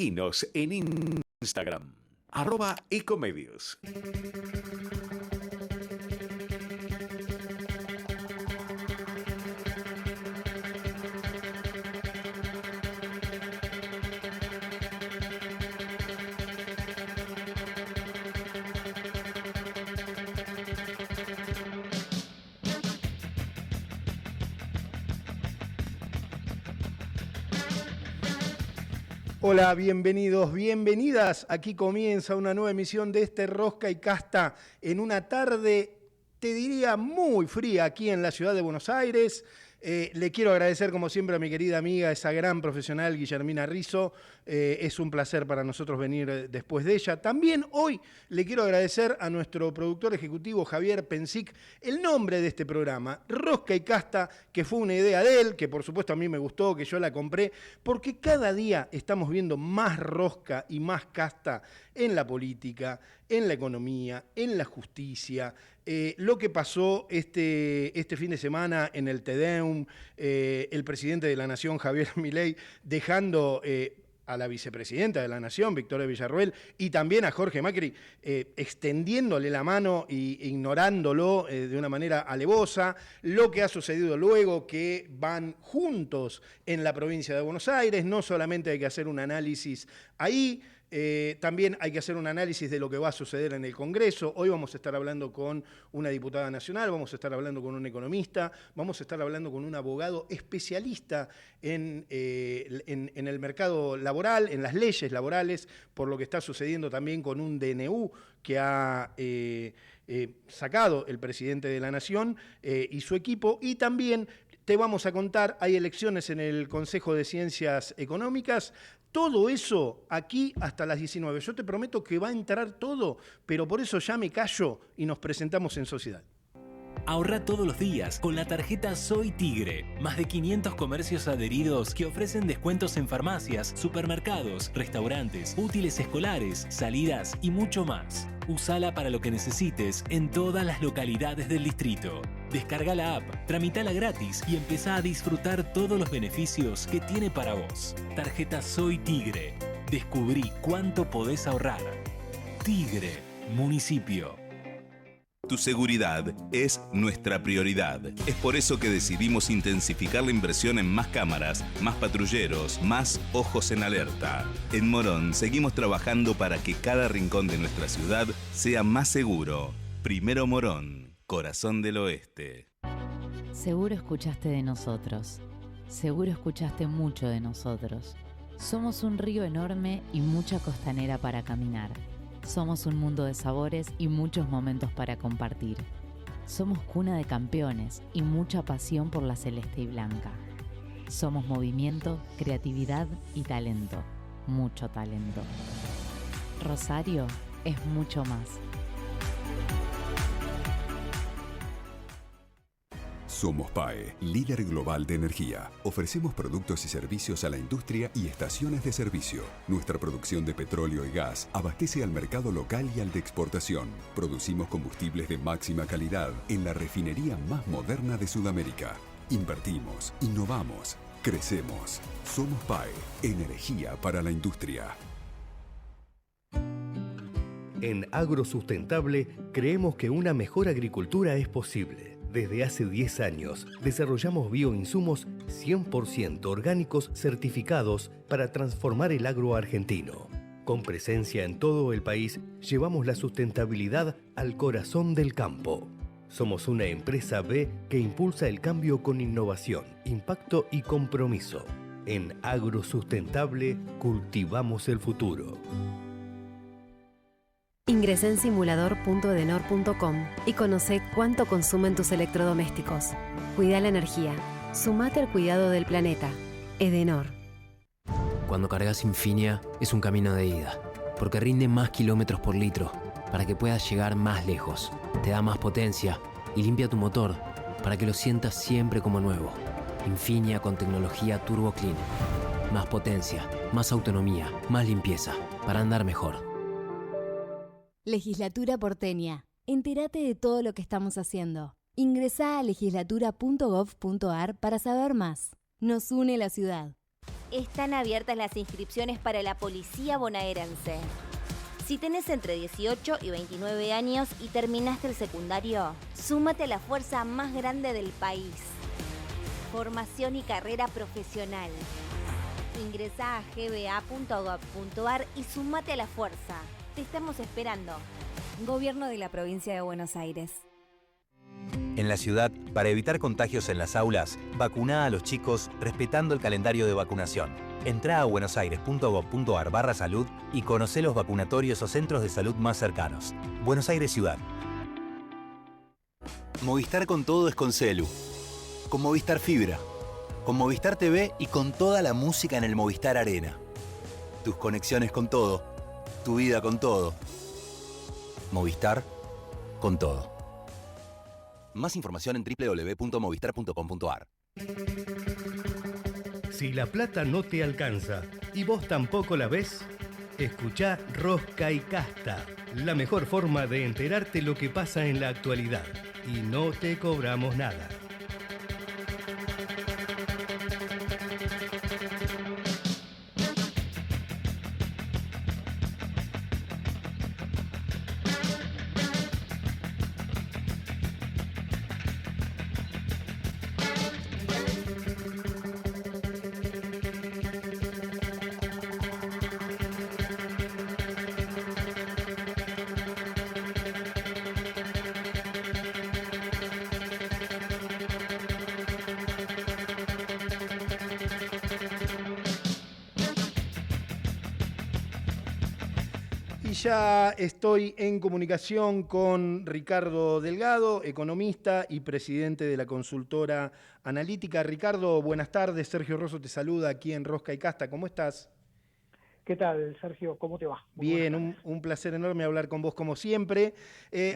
Seguinos en Instagram, @ecomedios. Hola, bienvenidos, bienvenidas. Aquí comienza una nueva emisión de este Rosca y Casta en una tarde, te diría, muy fría aquí en la ciudad de Buenos Aires. Le quiero agradecer, como siempre, a mi querida amiga, esa gran profesional, Guillermina Rizzo. Es un placer para nosotros venir después de ella. También hoy le quiero agradecer a nuestro productor ejecutivo, Javier Pensic, el nombre de este programa, Rosca y Casta, que fue una idea de él, que por supuesto a mí me gustó, que yo la compré, porque cada día estamos viendo más rosca y más casta en la política, en la economía, en la justicia. Lo que pasó este fin de semana en el Tedeum, el presidente de la Nación, Javier Milei, dejando a la vicepresidenta de la Nación, Victoria Villarruel, y también a Jorge Macri, extendiéndole la mano e ignorándolo de una manera alevosa. Lo que ha sucedido luego, que van juntos en la provincia de Buenos Aires. No solamente hay que hacer un análisis ahí, también hay que hacer un análisis de lo que va a suceder en el Congreso. Hoy vamos a estar hablando con una diputada nacional, vamos a estar hablando con un economista, vamos a estar hablando con un abogado especialista en el mercado laboral, en las leyes laborales, por lo que está sucediendo también con un DNU que ha sacado el presidente de la Nación y su equipo. Y también te vamos a contar, hay elecciones en el Consejo de Ciencias Económicas. Todo eso aquí hasta las 19. Yo te prometo que va a entrar todo, pero por eso ya me callo y nos presentamos en sociedad. Ahorra todos los días con la tarjeta Soy Tigre. Más de 500 comercios adheridos que ofrecen descuentos en farmacias, supermercados, restaurantes, útiles escolares, salidas y mucho más. Usala para lo que necesites en todas las localidades del distrito. Descarga la app, tramitala gratis y empezá a disfrutar todos los beneficios que tiene para vos. Tarjeta Soy Tigre. Descubrí cuánto podés ahorrar. Tigre, municipio. Tu seguridad es nuestra prioridad. Es por eso que decidimos intensificar la inversión en más cámaras, más patrulleros, más ojos en alerta. En Morón seguimos trabajando para que cada rincón de nuestra ciudad sea más seguro. Primero Morón, corazón del oeste. Seguro escuchaste de nosotros. Seguro escuchaste mucho de nosotros. Somos un río enorme y mucha costanera para caminar. Somos un mundo de sabores y muchos momentos para compartir. Somos cuna de campeones y mucha pasión por la celeste y blanca. Somos movimiento, creatividad y talento. Mucho talento. Rosario es mucho más. Somos PAE, líder global de energía. Ofrecemos productos y servicios a la industria y estaciones de servicio. Nuestra producción de petróleo y gas abastece al mercado local y al de exportación. Producimos combustibles de máxima calidad en la refinería más moderna de Sudamérica. Invertimos, innovamos, crecemos. Somos PAE, energía para la industria. En Agrosustentable creemos que una mejor agricultura es posible. Desde hace 10 años desarrollamos bioinsumos 100% orgánicos certificados para transformar el agro argentino. Con presencia en todo el país, llevamos la sustentabilidad al corazón del campo. Somos una empresa B que impulsa el cambio con innovación, impacto y compromiso. En Agrosustentable cultivamos el futuro. Ingresá en simulador.edenor.com y conoce cuánto consumen tus electrodomésticos. Cuida la energía. Sumate al cuidado del planeta. Edenor. Cuando cargas Infinia es un camino de ida, porque rinde más kilómetros por litro, para que puedas llegar más lejos. Te da más potencia y limpia tu motor, para que lo sientas siempre como nuevo. Infinia con tecnología Turbo Clean. Más potencia, más autonomía, más limpieza, para andar mejor. Legislatura porteña. Entérate de todo lo que estamos haciendo. Ingresá a legislatura.gov.ar para saber más. Nos une la ciudad. Están abiertas las inscripciones para la policía bonaerense. Si tenés entre 18 y 29 años y terminaste el secundario, súmate a la fuerza más grande del país. Formación y carrera profesional. Ingresá a gba.gov.ar y súmate a la fuerza. Te estamos esperando. Gobierno de la Provincia de Buenos Aires. En la ciudad, para evitar contagios en las aulas, vacuná a los chicos respetando el calendario de vacunación. Entrá a buenosaires.gov.ar/salud y conocé los vacunatorios o centros de salud más cercanos. Buenos Aires Ciudad. Movistar con todo es con Celu. Con Movistar Fibra. Con Movistar TV y con toda la música en el Movistar Arena. Tus conexiones con todo. Tu vida con todo. Movistar con todo. Más información en www.movistar.com.ar. Si la plata no te alcanza y vos tampoco la ves, escuchá Rosca y Casta, la mejor forma de enterarte lo que pasa en la actualidad. Y no te cobramos nada. Ya estoy en comunicación con Ricardo Delgado, economista y presidente de la consultora analítica. Ricardo, buenas tardes. Sergio Rosso te saluda aquí en Rosca y Casta. ¿Cómo estás? ¿Qué tal, Sergio? ¿Cómo te va? Bien, un placer enorme hablar con vos como siempre.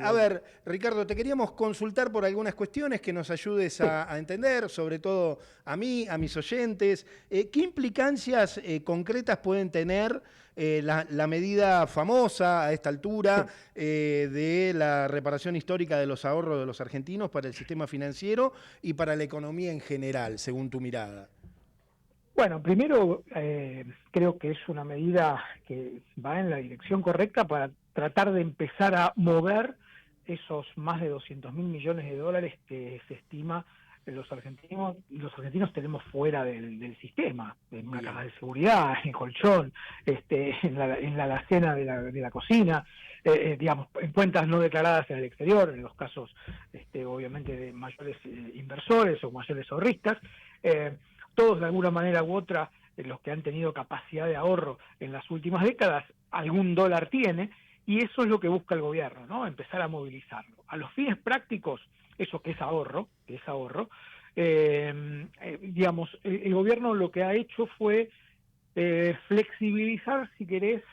A ver, Ricardo, te queríamos consultar por algunas cuestiones que nos ayudes a entender, sobre todo a mí, a mis oyentes. ¿Qué implicancias concretas pueden tener la medida famosa a esta altura de la reparación histórica de los ahorros de los argentinos para el sistema financiero y para la economía en general, según tu mirada? Bueno, primero creo que es una medida que va en la dirección correcta para tratar de empezar a mover esos más de 200.000 millones de dólares que se estima los argentinos tenemos fuera del sistema, en una caja de seguridad, en colchón, en la alacena de la cocina, digamos, en cuentas no declaradas en el exterior, en los casos obviamente de mayores inversores o mayores ahorristas. Todos de alguna manera u otra, los que han tenido capacidad de ahorro en las últimas décadas, algún dólar tiene, y eso es lo que busca el gobierno, ¿no? Empezar a movilizarlo. A los fines prácticos, eso que es ahorro, digamos, el gobierno lo que ha hecho fue flexibilizar, si querés,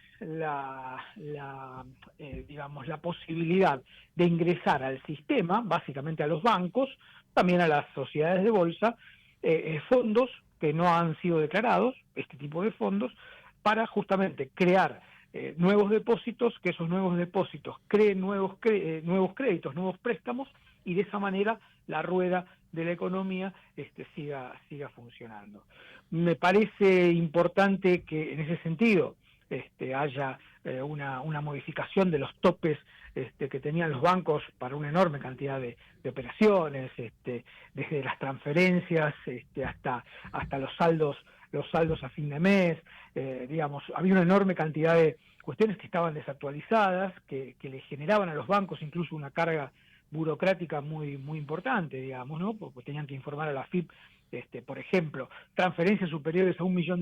digamos, la posibilidad de ingresar al sistema, básicamente a los bancos, también a las sociedades de bolsa, fondos que no han sido declarados, este tipo de fondos, para justamente crear nuevos depósitos, que esos nuevos depósitos creen nuevos créditos, nuevos préstamos, y de esa manera la rueda de la economía siga funcionando. Me parece importante que en ese sentido haya una modificación de los topes que tenían los bancos para una enorme cantidad de operaciones, desde las transferencias hasta los saldos a fin de mes, digamos, había una enorme cantidad de cuestiones que estaban desactualizadas, que le generaban a los bancos incluso una carga burocrática muy importante, digamos, ¿no? Porque tenían que informar a la AFIP, por ejemplo, transferencias superiores a $1 millón,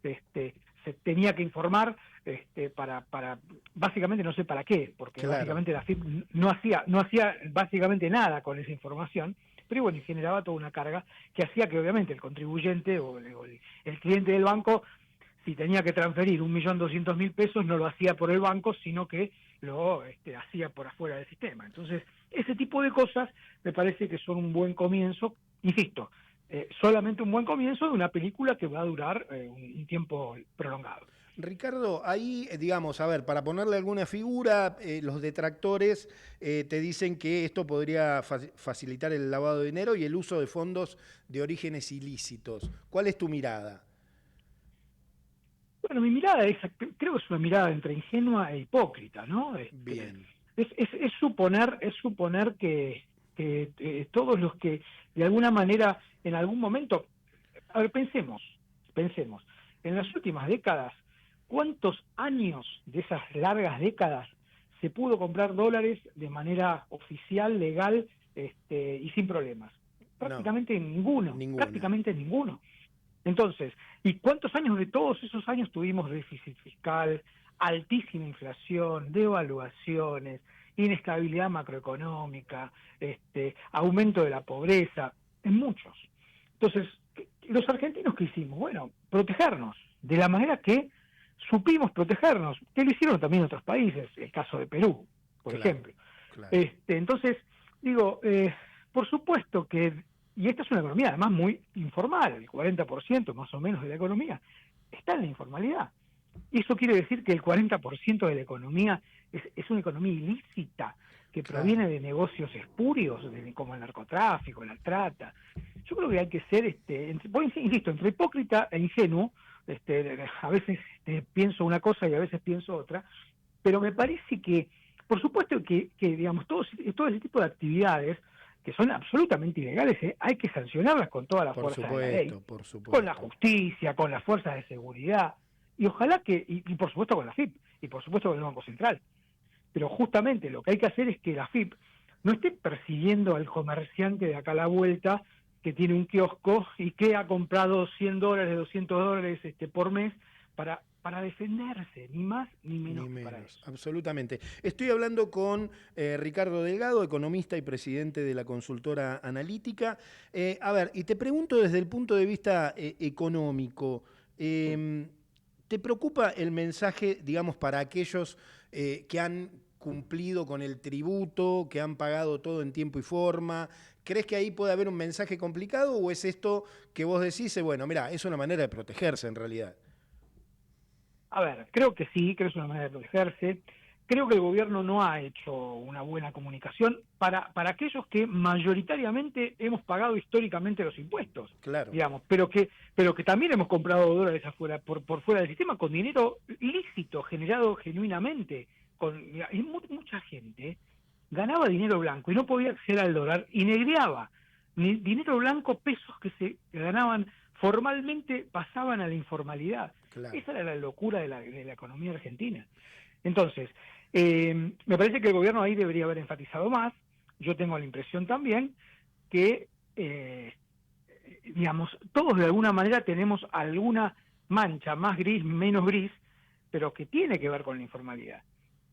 se tenía que informar para básicamente no sé para qué, porque claro, básicamente la AFIP no hacía básicamente nada con esa información, pero bueno, y generaba toda una carga que hacía que obviamente el contribuyente o el cliente del banco, si tenía que transferir $1.200.000, no lo hacía por el banco, sino que lo hacía por afuera del sistema. Entonces, ese tipo de cosas me parece que son un buen comienzo, insisto, solamente un buen comienzo de una película que va a durar un tiempo prolongado. Ricardo, ahí, digamos, a ver, para ponerle alguna figura, los detractores te dicen que esto podría facilitar el lavado de dinero y el uso de fondos de orígenes ilícitos. ¿Cuál es tu mirada? Bueno, mi mirada creo que es una mirada entre ingenua e hipócrita, ¿no? Bien. Es suponer que todos los que de alguna manera en algún momento, a ver, pensemos, en las últimas décadas, ¿cuántos años de esas largas décadas se pudo comprar dólares de manera oficial, legal, y sin problemas? Prácticamente ninguno. Prácticamente ninguno. Entonces, ¿y cuántos años de todos esos años tuvimos déficit fiscal, altísima inflación, devaluaciones, inestabilidad macroeconómica, aumento de la pobreza, en muchos? Entonces, los argentinos, ¿qué hicimos? Bueno, protegernos, de la manera que supimos protegernos, que lo hicieron también otros países, el caso de Perú, por ejemplo. Claro. Entonces, digo, por supuesto que, y esta es una economía además muy informal, el 40% más o menos de la economía está en la informalidad. Y eso quiere decir que el 40% de la economía es una economía ilícita, que proviene de negocios espurios, como el narcotráfico, la trata. Yo creo que hay que ser, insisto, entre hipócrita e ingenuo. A veces pienso una cosa y a veces pienso otra, pero me parece que, por supuesto que digamos, todo ese tipo de actividades que son absolutamente ilegales, hay que sancionarlas con toda la fuerza de la ley, con la justicia, con las fuerzas de seguridad, y ojalá que, y por supuesto con la FIP, y por supuesto con el Banco Central. Pero justamente lo que hay que hacer es que la FIP no esté persiguiendo al comerciante de acá a la vuelta, que tiene un kiosco y que ha comprado $100, $200 por mes para defenderse, ni más ni menos. Para eso. Absolutamente. Estoy hablando con Ricardo Delgado, economista y presidente de la consultora analítica. A ver, y te pregunto desde el punto de vista económico, ¿te preocupa el mensaje, digamos, para aquellos que han cumplido con el tributo, que han pagado todo en tiempo y forma? ¿Crees que ahí puede haber un mensaje complicado o es esto que vos decís, bueno, mira, es una manera de protegerse en realidad? A ver, creo que sí, creo que es una manera de protegerse. Creo que el gobierno no ha hecho una buena comunicación para aquellos que mayoritariamente hemos pagado históricamente los impuestos, claro, digamos, pero que también hemos comprado dólares afuera, por fuera del sistema, con dinero ilícito, generado genuinamente. Mucha gente ganaba dinero blanco y no podía acceder al dólar y negreaba dinero blanco, pesos que se ganaban formalmente pasaban a la informalidad. Claro. Esa era la locura de la economía argentina. Entonces, me parece que el gobierno ahí debería haber enfatizado más. Yo tengo la impresión también que, digamos, todos de alguna manera tenemos alguna mancha, más gris, menos gris, pero que tiene que ver con la informalidad.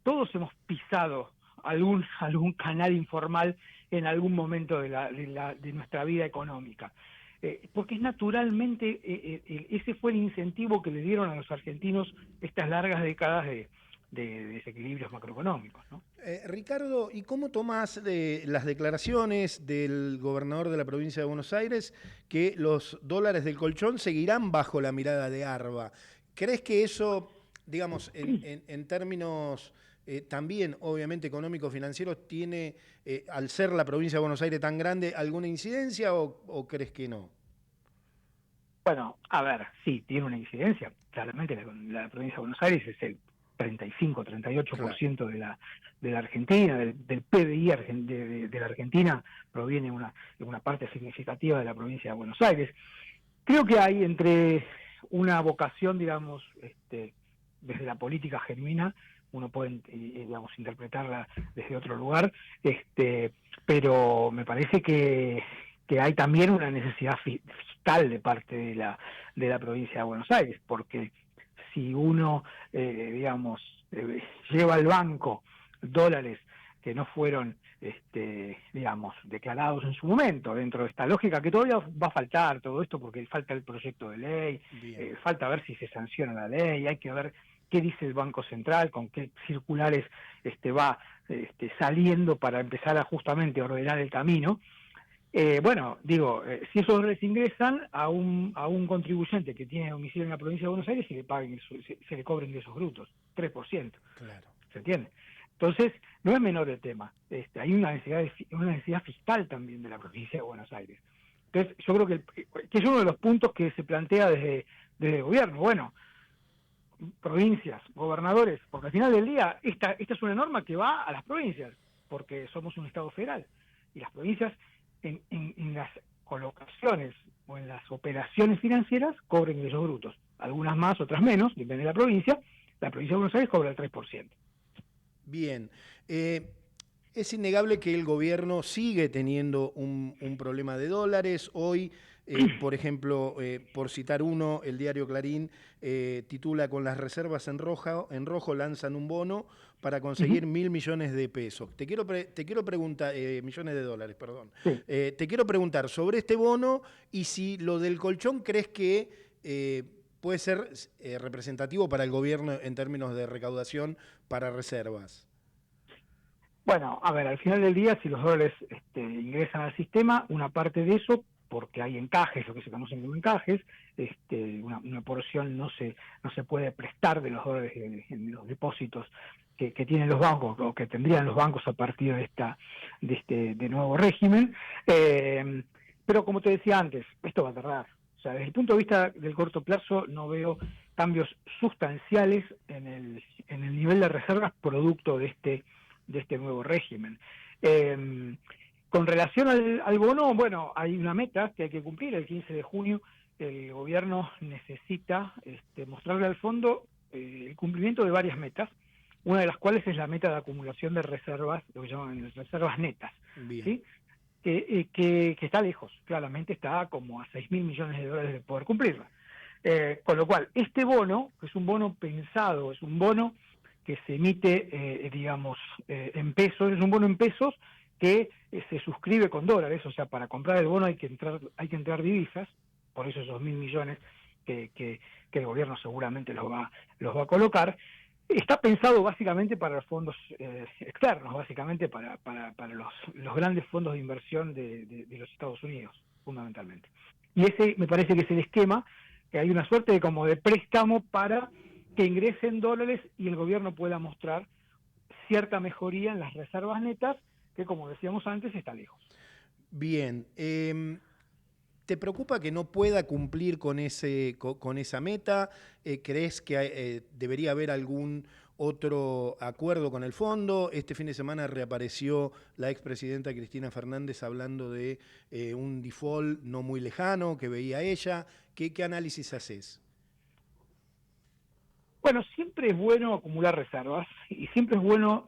Todos hemos pisado algún canal informal en algún momento de nuestra vida económica. Porque naturalmente ese fue el incentivo que le dieron a los argentinos estas largas décadas de desequilibrios macroeconómicos, ¿no? Ricardo, ¿y cómo tomás las declaraciones del gobernador de la provincia de Buenos Aires que los dólares del colchón seguirán bajo la mirada de ARBA? ¿Crees que eso, digamos, en términos también obviamente económico-financieros tiene, al ser la provincia de Buenos Aires tan grande, alguna incidencia o crees que no? Bueno, a ver, sí, tiene una incidencia. Claramente la provincia de Buenos Aires es el 35-38% claro, de la Argentina, del PBI de la Argentina proviene una parte significativa de la provincia de Buenos Aires. Creo que hay entre una vocación, digamos, desde la política genuina, uno puede, digamos, interpretarla desde otro lugar, pero me parece que hay también una necesidad fiscal de parte de la provincia de Buenos Aires, porque si uno, digamos, lleva al banco dólares que no fueron, digamos, declarados en su momento, dentro de esta lógica, que todavía va a faltar todo esto, porque falta el proyecto de ley, falta ver si se sanciona la ley, hay que ver qué dice el Banco Central, con qué circulares va saliendo para empezar a justamente ordenar el camino. Bueno, digo, si esos dólares ingresan a un contribuyente que tiene domicilio en la provincia de Buenos Aires, se le cobren ingresos brutos, 3%. Claro. ¿Se entiende? Entonces, no es menor el tema. Hay una necesidad fiscal también de la provincia de Buenos Aires. Entonces, yo creo que es uno de los puntos que se plantea desde el gobierno. Bueno, provincias, gobernadores, porque al final del día esta es una norma que va a las provincias, porque somos un Estado federal, y las provincias en las colocaciones o en las operaciones financieras cobran ingresos brutos, algunas más, otras menos, depende de la provincia de Buenos Aires cobra el 3%. Bien, es innegable que el gobierno sigue teniendo un problema de dólares. Hoy, por ejemplo, por citar uno, el diario Clarín titula: con las reservas en rojo lanzan un bono para conseguir 1.000 millones de pesos. Te quiero preguntar, millones de dólares, perdón. Sí. Te quiero preguntar sobre este bono y si lo del colchón crees que puede ser representativo para el gobierno en términos de recaudación para reservas. Bueno, a ver, al final del día, si los dólares ingresan al sistema, una parte de eso, porque hay encajes, lo que se conocen como encajes, una porción no se puede prestar de los dólares en los depósitos que tienen los bancos o que tendrían los bancos a partir de este nuevo régimen. Pero como te decía antes, esto va a tardar. O sea, desde el punto de vista del corto plazo no veo cambios sustanciales en el nivel de reservas producto de este nuevo régimen. Con relación al bono, bueno, hay una meta que hay que cumplir. El 15 de junio el gobierno necesita mostrarle al fondo el cumplimiento de varias metas, una de las cuales es la meta de acumulación de reservas, lo que llaman reservas netas. Bien. ¿Sí? Que está lejos, claramente está como a 6.000 millones de dólares de poder cumplirla. Con lo cual, este bono, que es un bono pensado, es un bono que se emite, en pesos, es un bono en pesos que se suscribe con dólares, o sea, para comprar el bono hay que entrar divisas, por eso esos 1.000 millones que el gobierno seguramente los va a colocar. Está pensado básicamente para los fondos externos, básicamente para los grandes fondos de inversión de los Estados Unidos, fundamentalmente. Y ese me parece que es el esquema, que hay una suerte de préstamo para que ingresen dólares y el gobierno pueda mostrar cierta mejoría en las reservas netas, que como decíamos antes, está lejos. Bien. ¿Te preocupa que no pueda cumplir con esa meta? ¿Crees que debería haber algún otro acuerdo con el fondo? Este fin de semana reapareció la expresidenta Cristina Fernández hablando de un default no muy lejano que veía ella. ¿Qué análisis haces? Bueno, siempre es bueno acumular reservas y siempre es bueno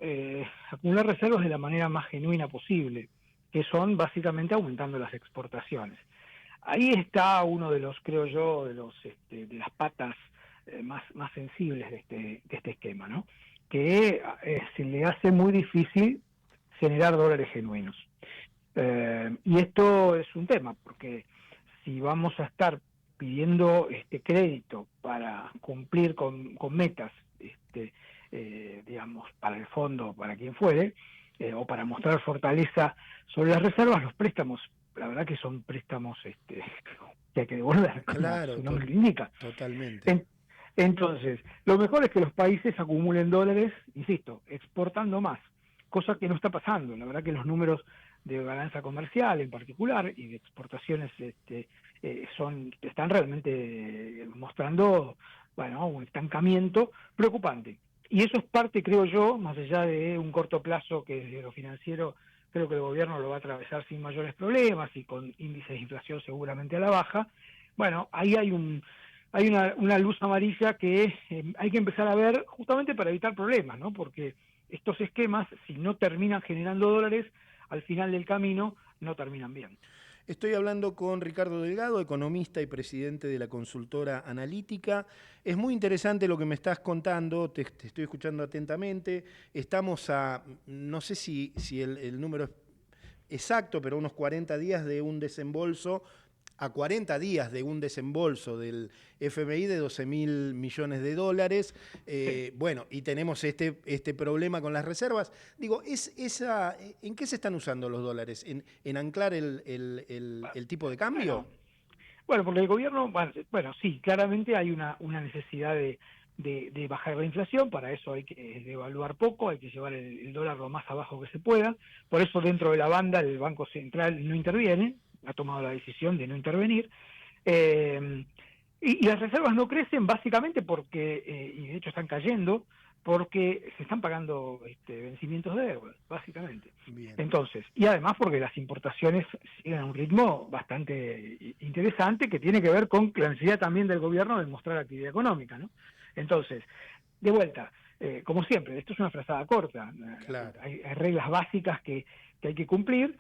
acumular reservas de la manera más genuina posible, que son básicamente aumentando las exportaciones. Ahí está uno de los, creo yo, de las patas más sensibles de este esquema, ¿no? Que se le hace muy difícil generar dólares genuinos. Y esto es un tema, porque si vamos a estar pidiendo crédito para cumplir con metas, para el fondo, para quien fuere, o para mostrar fortaleza sobre las reservas, los préstamos, la verdad que son préstamos que hay que devolver, claro, su nombre lo indica. Totalmente. Entonces, lo mejor es que los países acumulen dólares, insisto, exportando más, cosa que no está pasando. La verdad que los números de balanza comercial en particular y de exportaciones están realmente mostrando un estancamiento preocupante. Y eso es parte, creo yo, más allá de un corto plazo que desde lo financiero creo que el gobierno lo va a atravesar sin mayores problemas y con índices de inflación seguramente a la baja. Bueno, ahí hay una luz amarilla que hay que empezar a ver justamente para evitar problemas, ¿no? Porque estos esquemas, si no terminan generando dólares, al final del camino no terminan bien. Estoy hablando con Ricardo Delgado, economista y presidente de la consultora Analítica. Es muy interesante lo que me estás contando, te estoy escuchando atentamente. Estamos a, no sé si el número es exacto, pero unos 40 días de un desembolso, a 40 días de un desembolso del FMI de 12.000 millones de dólares. Bueno, y tenemos este problema con las reservas. Digo, ¿en qué se están usando los dólares? ¿En anclar el tipo de cambio? Bueno, porque el gobierno, sí, claramente hay una necesidad de bajar la inflación. Para eso hay que devaluar poco, hay que llevar el dólar lo más abajo que se pueda. Por eso dentro de la banda el Banco Central no interviene, ha tomado la decisión de no intervenir. Y las reservas no crecen básicamente porque, y de hecho están cayendo, porque se están pagando vencimientos de deuda, básicamente. Bien. Entonces, y además porque las importaciones siguen a un ritmo bastante interesante que tiene que ver con la necesidad también del gobierno de mostrar actividad económica, ¿no? Entonces, de vuelta, como siempre, esto es una frazada corta, Claro. hay reglas básicas que hay que cumplir.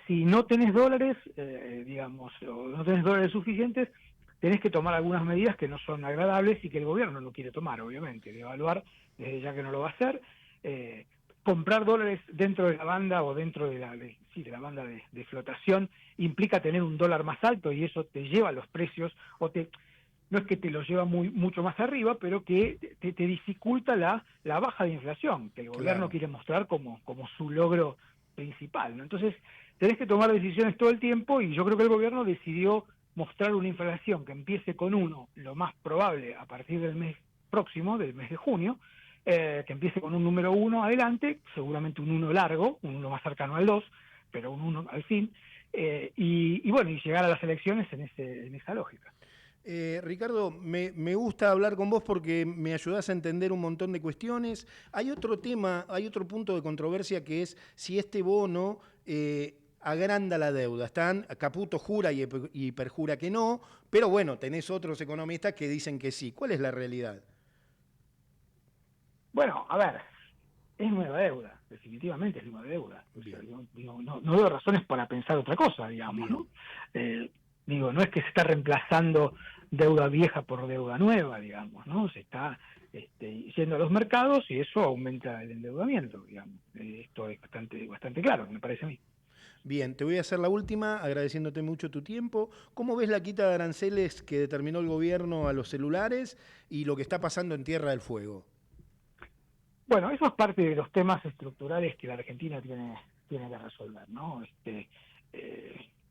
Si no tenés dólares, o no tenés dólares suficientes, tenés que tomar algunas medidas que no son agradables y que el gobierno no quiere tomar, obviamente, devaluar, ya que no lo va a hacer, comprar dólares dentro de la banda o dentro de la banda de flotación implica tener un dólar más alto y eso te lleva a los precios, no es que te lo lleva mucho más arriba, pero que te dificulta la baja de inflación, que el gobierno quiere mostrar como su logro principal, ¿no? Entonces, tenés que tomar decisiones todo el tiempo y yo creo que el gobierno decidió mostrar una inflación que empiece con 1, lo más probable a partir del mes próximo, del mes de junio, que empiece con un número 1 adelante, seguramente un 1 largo, un 1 más cercano al 2, pero un 1 al fin, y llegar a las elecciones en esa lógica. Ricardo, me gusta hablar con vos porque me ayudás a entender un montón de cuestiones. Hay otro tema, hay otro punto de controversia que es si este bono agranda la deuda. Caputo jura y perjura que no, pero bueno, tenés otros economistas que dicen que sí. ¿Cuál es la realidad? Bueno, a ver, es nueva deuda, definitivamente es nueva deuda. O sea, no veo razones para pensar otra cosa, digamos, ¿no? No es que se está reemplazando deuda vieja por deuda nueva, digamos, ¿no? Se está yendo a los mercados y eso aumenta el endeudamiento, digamos. Esto es bastante claro, me parece a mí. Bien, te voy a hacer la última, agradeciéndote mucho tu tiempo. ¿Cómo ves la quita de aranceles que determinó el gobierno a los celulares y lo que está pasando en Tierra del Fuego? Bueno, eso es parte de los temas estructurales que la Argentina tiene que resolver, ¿no?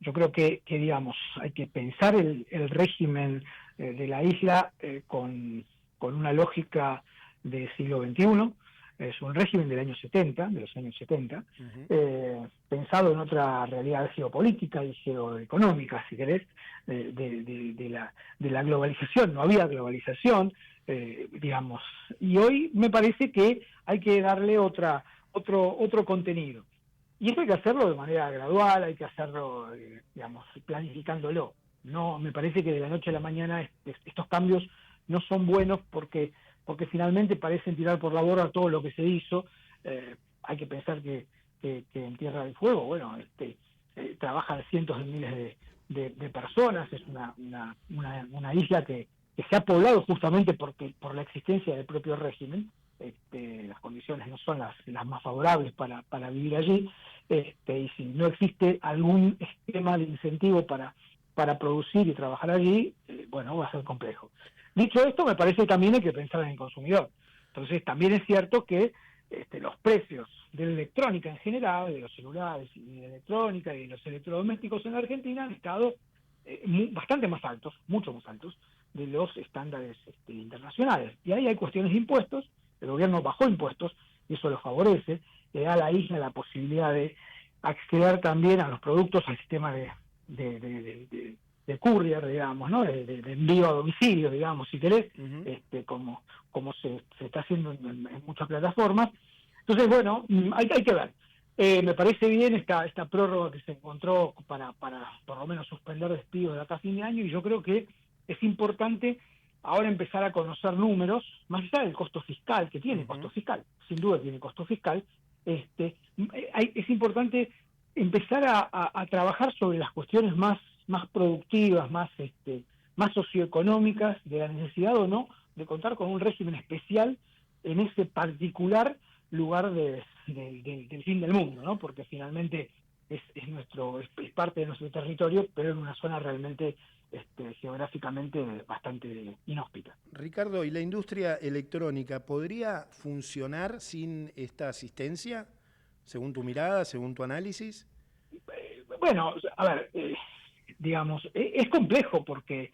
Yo creo que digamos, hay que pensar el régimen de la isla con una lógica del siglo XXI. Es un régimen de los años 70, pensado en otra realidad geopolítica y geoeconómica, si querés, de la globalización. No había globalización, y hoy me parece que hay que darle otro contenido. Y eso hay que hacerlo de manera gradual, hay que hacerlo, planificándolo. No, me parece que de la noche a la mañana estos cambios no son buenos porque finalmente parecen tirar por la borda todo lo que se hizo. Hay que pensar que en Tierra del Fuego, trabajan cientos de miles de personas, es una isla que se ha poblado justamente por la existencia del propio régimen. Las condiciones no son las más favorables para vivir allí, y si no existe algún esquema de incentivo para producir y trabajar allí, va a ser complejo. Dicho esto, me parece que también hay que pensar en el consumidor. Entonces, también es cierto que los precios de la electrónica en general, de los celulares y de la electrónica y de los electrodomésticos en la Argentina han estado bastante más altos, mucho más altos, de los estándares internacionales. Y ahí hay cuestiones de impuestos. El gobierno bajó impuestos y eso lo favorece, le da a la isla la posibilidad de acceder también a los productos al sistema de courier, digamos, ¿no? De envío a domicilio, digamos, si querés, como se está haciendo en muchas plataformas. Entonces, hay que ver. Me parece bien esta prórroga que se encontró para por lo menos suspender despidos de acá a fin de año, y yo creo que es importante ahora empezar a conocer números, más allá del costo fiscal, que tiene costo fiscal, sin duda tiene costo fiscal. Es importante empezar a trabajar sobre las cuestiones más productivas, más socioeconómicas, de la necesidad o no de contar con un régimen especial en ese particular lugar del fin del mundo, ¿no? Porque finalmente es parte de nuestro territorio, pero en una zona realmente geográficamente bastante inhóspita. Ricardo, ¿y la industria electrónica podría funcionar sin esta asistencia, según tu mirada, según tu análisis? Bueno, a ver, es complejo porque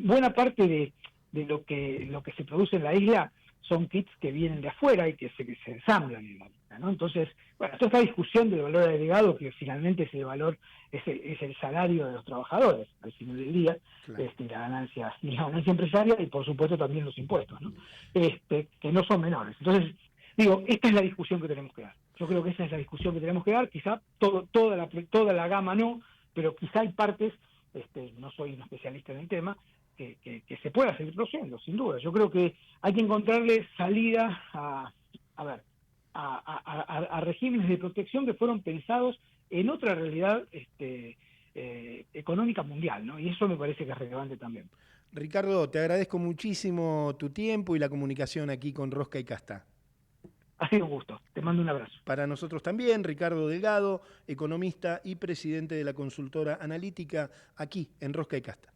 buena parte de lo que se produce en la isla son kits que vienen de afuera y que se ensamblan, digamos. ¿no? Entonces, bueno, toda esta discusión del valor agregado, que finalmente ese valor es el salario de los trabajadores al final del día, Claro. la ganancia empresarial y por supuesto también los impuestos, ¿no? Que no son menores. Entonces, digo, esta es la discusión que tenemos que dar. Yo creo que esa es la discusión que tenemos que dar. Quizá toda la gama no, pero quizá hay partes, no soy un especialista en el tema, que se pueda seguir produciendo, sin duda. Yo creo que hay que encontrarle salida a regímenes de protección que fueron pensados en otra realidad económica mundial, ¿no? Y eso me parece que es relevante también. Ricardo, te agradezco muchísimo tu tiempo y la comunicación aquí con Rosca y Casta. Ha sido un gusto. Te mando un abrazo. Para nosotros también, Ricardo Delgado, economista y presidente de la consultora analítica, aquí en Rosca y Casta.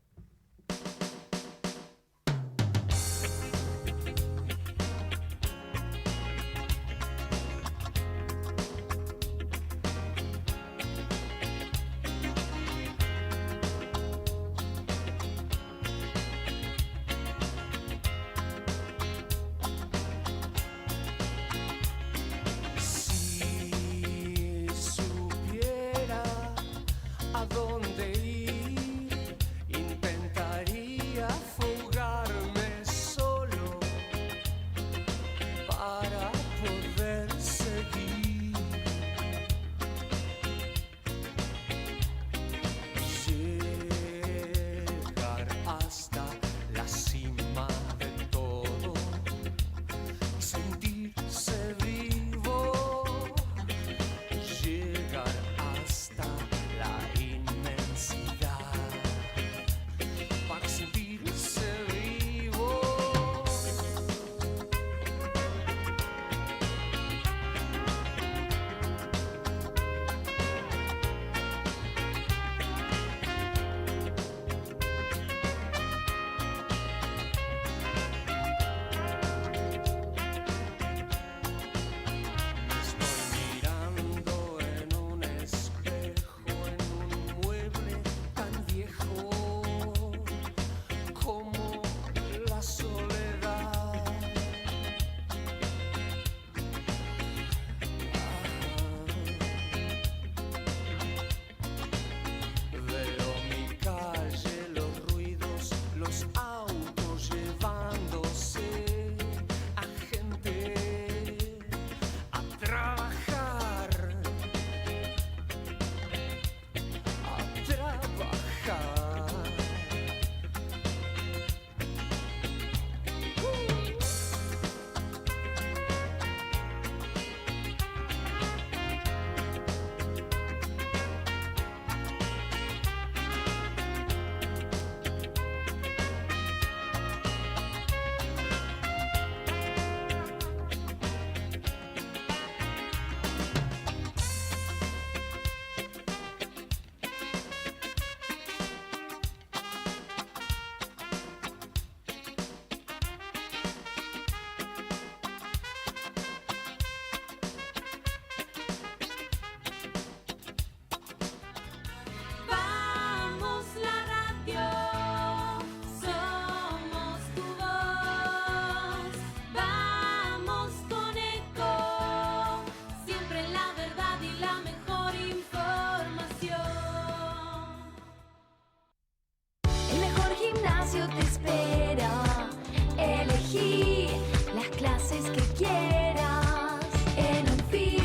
Te espera, elegí las clases que quieras. En UNFIS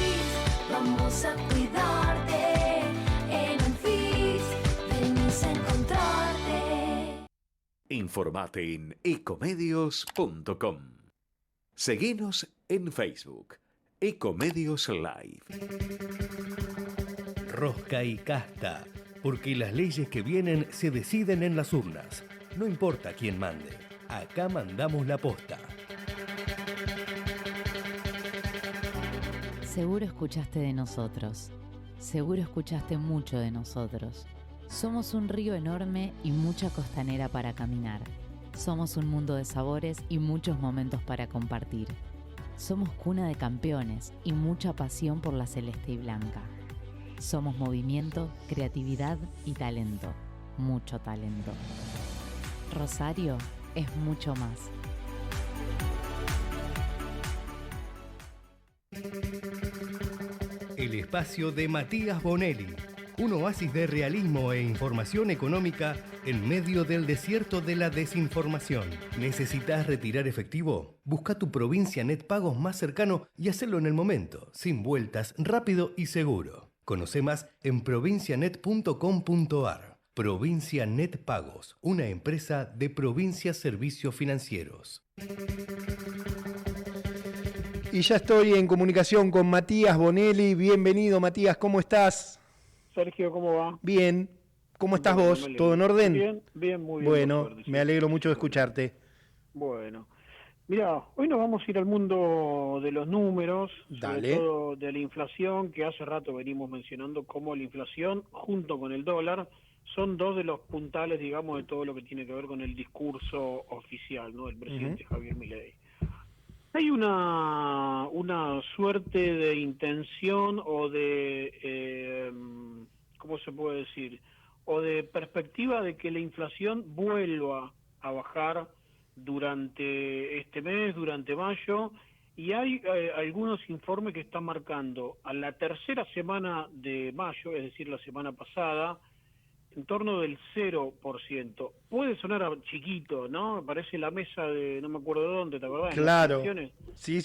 vamos a cuidarte. En UNFIS venimos a encontrarte. Informate en ecomedios.com. Seguinos en Facebook, Ecomedios Live. Rosca y Casta, porque las leyes que vienen se deciden en las urnas. No importa quién mande, acá mandamos la posta. Seguro escuchaste de nosotros. Seguro escuchaste mucho de nosotros. Somos un río enorme y mucha costanera para caminar. Somos un mundo de sabores y muchos momentos para compartir. Somos cuna de campeones y mucha pasión por la celeste y blanca. Somos movimiento, creatividad y talento. Mucho talento. Rosario es mucho más. el espacio de Matías Bonelli, un oasis de realismo e información económica en medio del desierto de la desinformación. ¿Necesitas retirar efectivo? Busca tu Provincia Net Pagos más cercano y hacelo en el momento, sin vueltas, rápido y seguro. Conoce más en provincianet.com.ar. Provincia Net Pagos, una empresa de Provincia Servicios Financieros. Y ya estoy en comunicación con Matías Bonelli. Bienvenido, Matías, ¿cómo estás? Sergio, ¿cómo va? Bien. ¿Cómo estás vos? ¿Todo en orden? Bien, bien, muy bien. Bueno, suerte, sí. me alegro mucho de escucharte. Bueno, mira, hoy nos vamos a ir al mundo de los números, Dale. sobre todo de la inflación, que hace rato venimos mencionando cómo la inflación, junto con el dólar, son dos de los puntales, digamos, de todo lo que tiene que ver con el discurso oficial, ¿no?, del presidente Javier Milei. Hay una suerte de intención o de, ¿cómo se puede decir?, o de perspectiva de que la inflación vuelva a bajar durante este mes, durante mayo, y hay algunos informes que están marcando a la tercera semana de mayo, es decir, la semana pasada, en torno del 0%. Puede sonar chiquito, ¿no? Me parece la mesa de, no me acuerdo de dónde, ¿te acordás? Claro. Sí.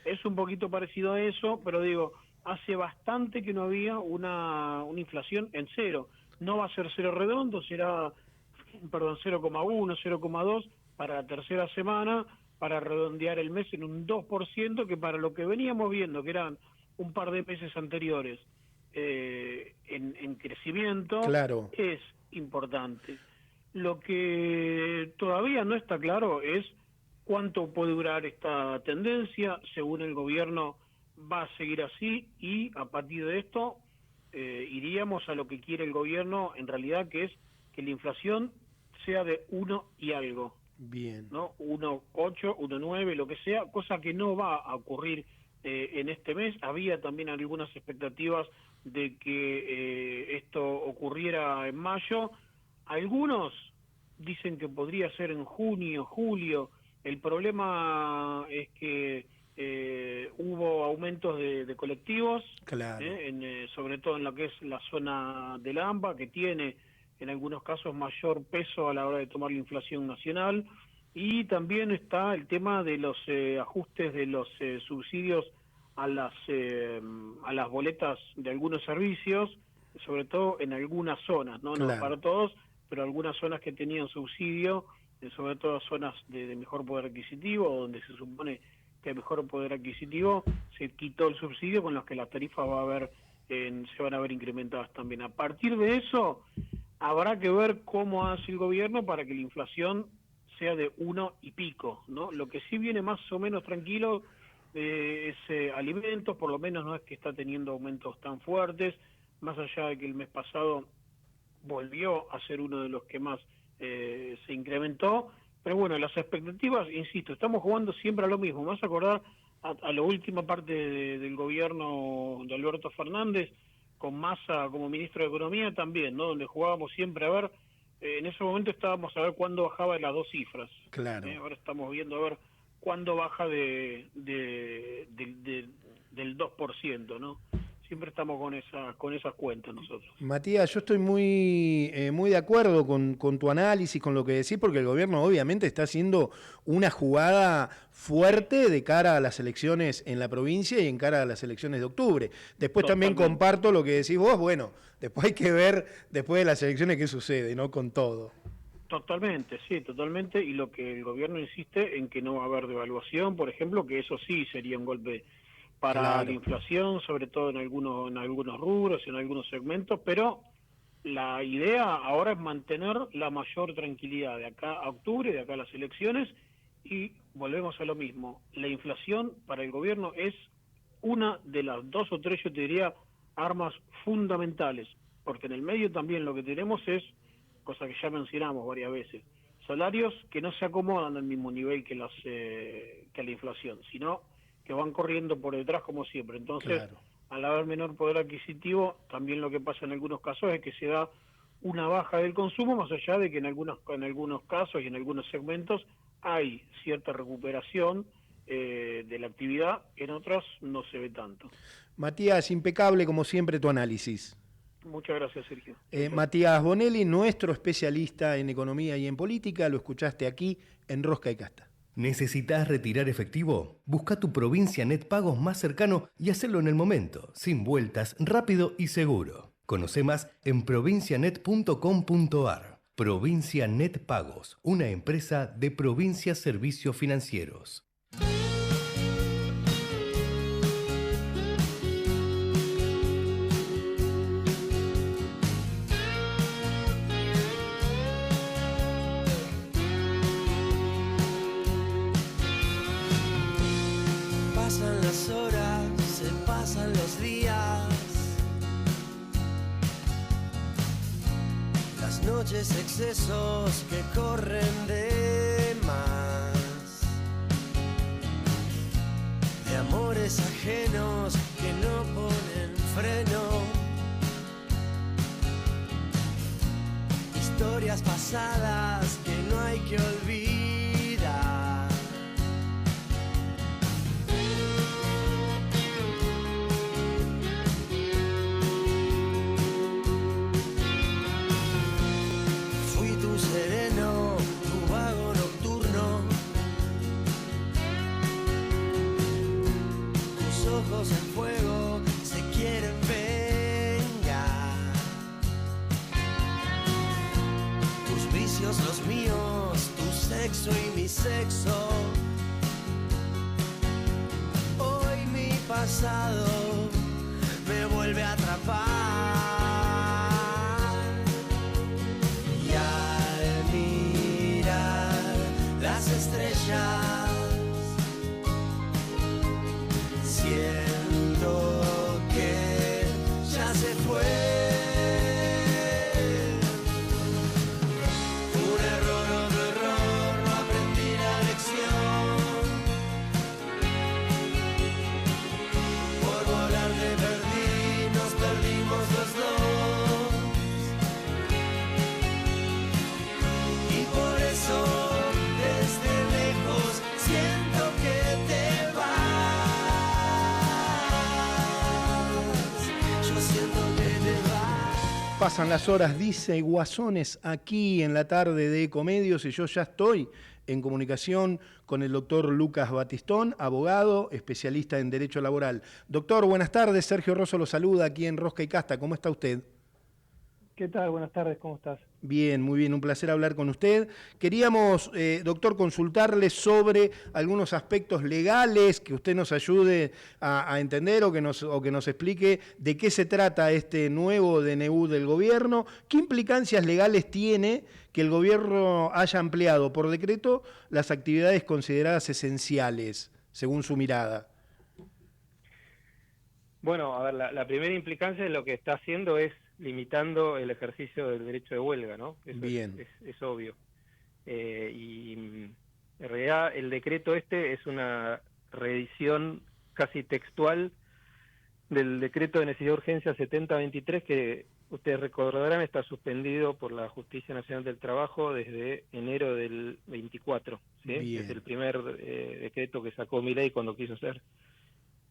Es un poquito parecido a eso, pero digo, hace bastante que no había una inflación en cero. No va a ser cero redondo, será, 0,1, 0,2 para la tercera semana, para redondear el mes en un 2%, que para lo que veníamos viendo, que eran un par de meses anteriores, en crecimiento, claro, es importante. Lo que todavía no está claro es cuánto puede durar esta tendencia. Según el gobierno va a seguir así, y a partir de esto iríamos a lo que quiere el gobierno en realidad, que es que la inflación sea de 1 y algo. Bien. ¿No? 1,8, 1,9, lo que sea, cosa que no va a ocurrir en este mes. Había también algunas expectativas de que esto ocurriera en mayo. Algunos dicen que podría ser en junio, julio. El problema es que hubo aumentos de colectivos, claro, sobre todo en lo que es la zona del AMBA, que tiene en algunos casos mayor peso a la hora de tomar la inflación nacional. Y también está el tema de los ajustes de los subsidios a las boletas de algunos servicios, sobre todo en algunas zonas, ¿no? Claro. No para todos, pero algunas zonas que tenían subsidio, sobre todo zonas de mejor poder adquisitivo, donde se supone que hay mejor poder adquisitivo, se quitó el subsidio, con los que las tarifas se van a ver incrementadas también. A partir de eso, habrá que ver cómo hace el gobierno para que la inflación sea de 1 y pico, ¿no? Lo que sí viene más o menos tranquilo es alimentos, por lo menos no es que está teniendo aumentos tan fuertes, más allá de que el mes pasado volvió a ser uno de los que más se incrementó. Pero bueno, las expectativas, insisto, estamos jugando siempre a lo mismo. Me vas a acordar a la última parte del gobierno de Alberto Fernández, con Massa como ministro de Economía también, ¿no? Donde jugábamos siempre a ver, en ese momento estábamos a ver cuándo bajaba de las 2 cifras. Claro. Ahora estamos viendo a ver cuándo baja del 2%, ¿no? Siempre estamos con esas cuentas nosotros. Matías, yo estoy muy de acuerdo con tu análisis, con lo que decís, porque el gobierno obviamente está haciendo una jugada fuerte de cara a las elecciones en la provincia y en cara a las elecciones de octubre. Después también comparto lo que decís vos, bueno, después hay que ver después de las elecciones qué sucede, ¿no? Con todo. Totalmente, sí, totalmente, y lo que el gobierno insiste en que no va a haber devaluación, por ejemplo, que eso sí sería un golpe para la inflación, sobre todo en algunos rubros, en algunos segmentos, pero la idea ahora es mantener la mayor tranquilidad de acá a octubre, de acá a las elecciones, y volvemos a lo mismo. La inflación para el gobierno es una de las 2 o 3, yo te diría, armas fundamentales, porque en el medio también lo que tenemos es, cosa que ya mencionamos varias veces, salarios que no se acomodan al mismo nivel que la inflación, sino que van corriendo por detrás como siempre. Entonces, claro, al haber menor poder adquisitivo, también lo que pasa en algunos casos es que se da una baja del consumo, más allá de que en algunos casos y en algunos segmentos hay cierta recuperación de la actividad, en otros no se ve tanto. Matías, impecable como siempre tu análisis. Muchas gracias, Sergio. Matías Bonelli, nuestro especialista en economía y en política, lo escuchaste aquí en Rosca y Casta. ¿Necesitas retirar efectivo? Busca tu Provincia Net Pagos más cercano y hacelo en el momento, sin vueltas, rápido y seguro. Conoce más en provincianet.com.ar. Provincia Net Pagos, una empresa de Provincia Servicios Financieros. Pasan las horas, se pasan los días, las noches excesos que corren de más, de amores ajenos que no ponen freno, historias pasadas que no hay que olvidar. Sereno, tu vago nocturno, tus ojos en fuego se quieren vengar, tus vicios los míos, tu sexo y mi sexo, hoy mi pasado me vuelve a atrapar. Estrellas, siento que ya se fue. Un error, otro error, no aprendí la lección. Por volar te perdí, nos perdimos los dos. Y por eso desde lejos siento que te vas. Yo siento que te vas. Pasan las horas, dice Guasones, aquí en la tarde de Ecomedios, y yo ya estoy en comunicación con el doctor Lucas Batistón, abogado, especialista en Derecho Laboral. Doctor, buenas tardes. Sergio Rosso lo saluda aquí en Rosca y Casta. ¿Cómo está usted? ¿Qué tal? Buenas tardes, ¿cómo estás? Bien, muy bien, un placer hablar con usted. Queríamos, doctor, consultarle sobre algunos aspectos legales, que usted nos ayude a entender o que nos explique de qué se trata este nuevo DNU del gobierno, qué implicancias legales tiene que el gobierno haya ampliado por decreto las actividades consideradas esenciales, según su mirada. Bueno, a ver, la primera implicancia de lo que está haciendo es limitando el ejercicio del derecho de huelga, ¿no? Eso Bien. Es obvio. Y en realidad el decreto este es una reedición casi textual del decreto de necesidad de urgencia 7023, que ustedes recordarán está suspendido por la Justicia Nacional del Trabajo desde enero del 24, ¿sí? Bien. Es el primer decreto que sacó Milei cuando quiso hacer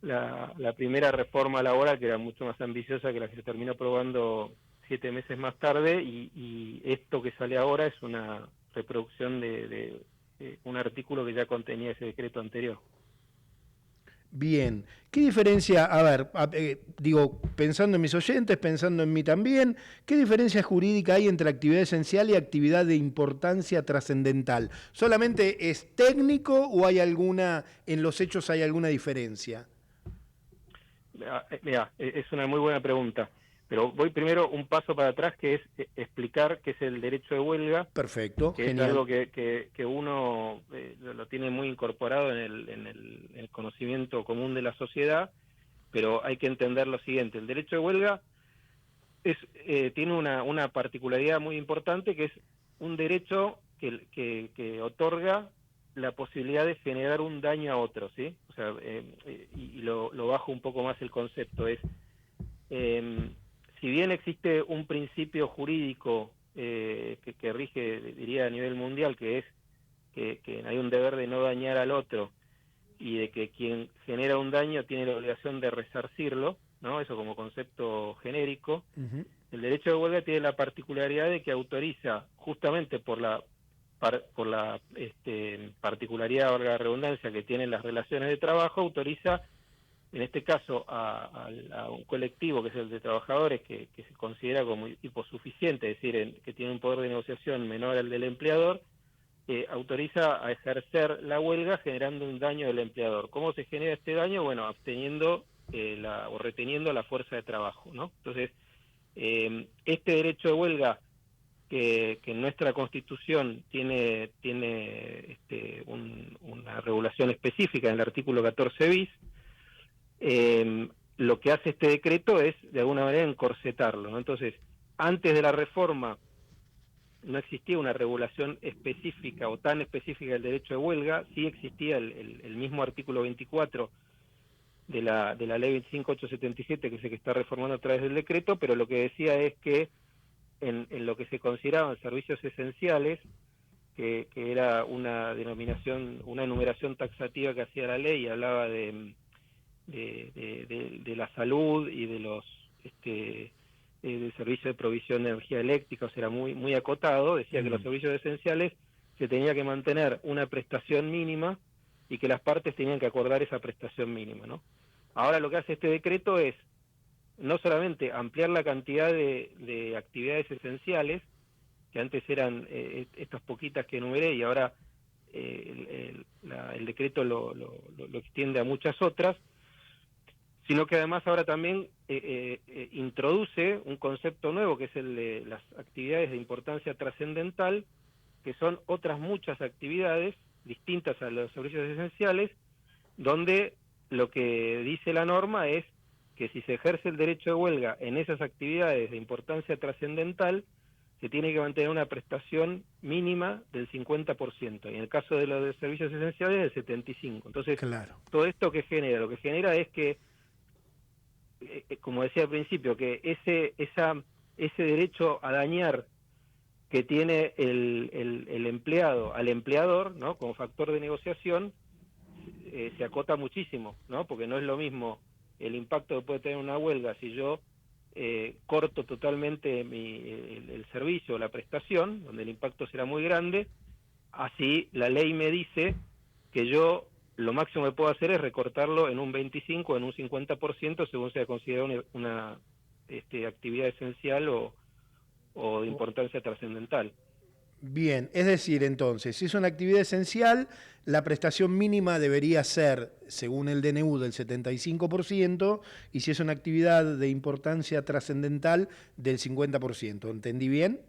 la primera reforma laboral, que era mucho más ambiciosa que la que se terminó aprobando 7 meses más tarde, y esto que sale ahora es una reproducción de un artículo que ya contenía ese decreto anterior. Bien, ¿qué diferencia, a ver, digo, pensando en mis oyentes, pensando en mí también, qué diferencia jurídica hay entre actividad esencial y actividad de importancia trascendental? ¿Solamente es técnico o hay alguna, en los hechos hay alguna diferencia? Mira, es una muy buena pregunta, pero voy primero un paso para atrás, que es explicar qué es el derecho de huelga. Perfecto, que genial. es algo que uno lo tiene muy incorporado en el conocimiento común de la sociedad, pero hay que entender lo siguiente: el derecho de huelga tiene una particularidad muy importante, que es un derecho que otorga la posibilidad de generar un daño a otro, ¿sí? O sea, y lo bajo un poco más el concepto, es si bien existe un principio jurídico que rige, diría, a nivel mundial, que es que hay un deber de no dañar al otro, y de que quien genera un daño tiene la obligación de resarcirlo, ¿no? Eso como concepto genérico. El derecho de huelga tiene la particularidad de que autoriza, justamente por la particularidad, valga la redundancia, que tienen las relaciones de trabajo, autoriza, en este caso, a un colectivo que es el de trabajadores, que se considera como hiposuficiente, es decir, que tiene un poder de negociación menor al del empleador, autoriza a ejercer la huelga generando un daño del empleador. ¿Cómo se genera este daño? Bueno, absteniendo o reteniendo la fuerza de trabajo, ¿no? Entonces, este derecho de huelga que en nuestra Constitución tiene una regulación específica en el artículo 14 bis, lo que hace este decreto es, de alguna manera, encorsetarlo, ¿no? Entonces, antes de la reforma no existía una regulación específica o tan específica del derecho de huelga, sí existía el mismo artículo 24 de la ley 25877, que es el que está reformando a través del decreto, pero lo que decía es que en lo que se consideraban servicios esenciales, que era una denominación, una enumeración taxativa que hacía la ley, y hablaba de la salud y de los del servicio de provisión de energía eléctrica, o sea, era muy acotado, decía que los servicios esenciales se tenía que mantener una prestación mínima y que las partes tenían que acordar esa prestación mínima, ¿no? Ahora lo que hace este decreto es no solamente ampliar la cantidad de actividades esenciales, que antes eran estas poquitas que enumeré, y ahora el decreto lo extiende a muchas otras, sino que además ahora también introduce un concepto nuevo, que es el de las actividades de importancia trascendental, que son otras muchas actividades distintas a los servicios esenciales, donde lo que dice la norma es que si se ejerce el derecho de huelga en esas actividades de importancia trascendental, se tiene que mantener una prestación mínima del 50%, y en el caso de los de servicios esenciales del 75%. Entonces, todo esto que genera, lo que genera es que, como decía al principio, que ese derecho a dañar que tiene el empleado al empleador, ¿no?, como factor de negociación, se acota muchísimo, ¿no? Porque no es lo mismo el impacto que puede tener una huelga si yo corto totalmente el servicio o la prestación, donde el impacto será muy grande. Así la ley me dice que yo lo máximo que puedo hacer es recortarlo en un 25 o en un 50% según sea considerado una actividad esencial o de importancia trascendental. Bien, es decir, entonces, si es una actividad esencial, la prestación mínima debería ser, según el DNU, del 75%, y si es una actividad de importancia trascendental, del 50%. ¿Entendí bien?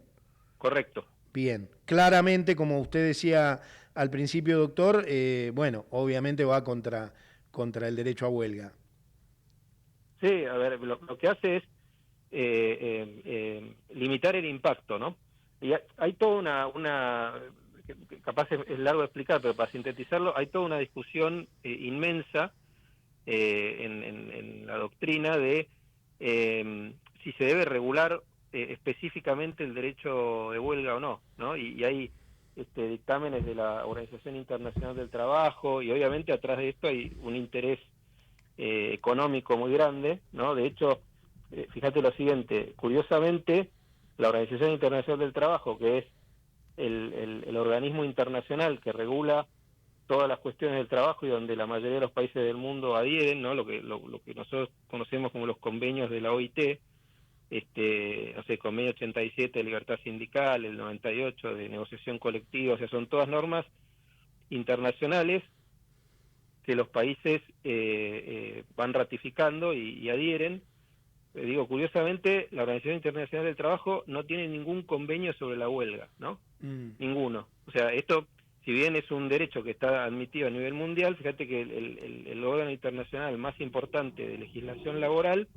Correcto. Bien. Claramente, como usted decía al principio, doctor, bueno, obviamente va contra el derecho a huelga. Sí, a ver, lo que hace es limitar el impacto, ¿no? Y hay toda una capaz es largo de explicar, pero para sintetizarlo, hay toda una discusión inmensa en la doctrina de si se debe regular específicamente el derecho de huelga o no, ¿no? Y hay dictámenes de la Organización Internacional del Trabajo, y obviamente atrás de esto hay un interés económico muy grande, ¿no? De hecho, fíjate lo siguiente, curiosamente, la Organización Internacional del Trabajo, que es el organismo internacional que regula todas las cuestiones del trabajo y donde la mayoría de los países del mundo adhieren, ¿no? Lo que nosotros conocemos como los convenios de la OIT, no sé, convenio 87 de libertad sindical, el 98 de negociación colectiva, o sea, son todas normas internacionales que los países van ratificando y adhieren. Digo, curiosamente, la Organización Internacional del Trabajo no tiene ningún convenio sobre la huelga, ¿no? Ninguno. O sea, esto, si bien es un derecho que está admitido a nivel mundial, fíjate que el órgano internacional más importante de legislación laboral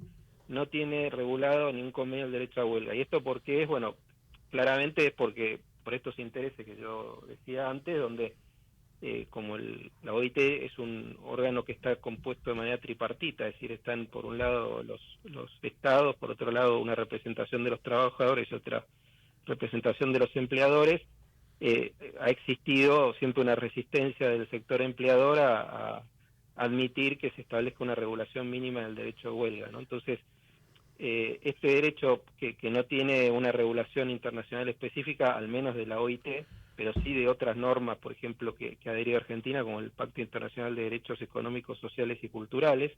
no tiene regulado ningún convenio del derecho a huelga. ¿Y esto por qué es? Bueno, claramente es porque por estos intereses que yo decía antes, donde como la OIT es un órgano que está compuesto de manera tripartita, es decir, están por un lado los estados, por otro lado una representación de los trabajadores y otra representación de los empleadores, ha existido siempre una resistencia del sector empleador a admitir que se establezca una regulación mínima del derecho de huelga, ¿no? Entonces, este derecho que no tiene una regulación internacional específica, al menos de la OIT, pero sí de otras normas, por ejemplo, que adherió Argentina, como el Pacto Internacional de Derechos Económicos, Sociales y Culturales,